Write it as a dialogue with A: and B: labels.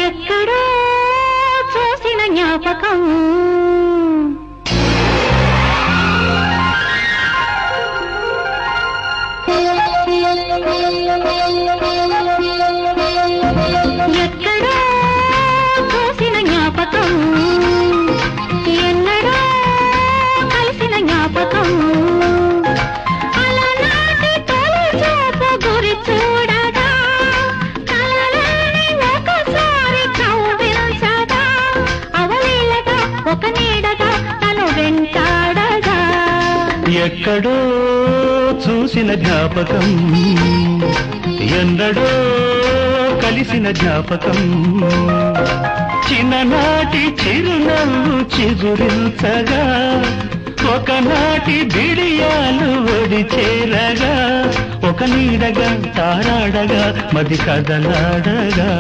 A: ఎక్కడో చూసిన జ్ఞాపకం ఎక్కడో చూసిన జ్ఞాపకం ఎన్నడో కలిసిన జ్ఞాపకం అలనాటి తొలి చూపు గురి చూడగా కలలోని ఒకసారి కవ్వించగా అవలీలగా ఒక నీడగా తను వెంటాడగా
B: ఎక్కడో చూసిన జ్ఞాపకం ఎన్నడో కలిసిన జ్ఞాపకం చిన్ననాటి చిరునవ్వు చిగురించగా ఒకనాటి బిడియాలు ఒడి చేరగా ఒక నీడగా తారాడగా మది కదలాడగా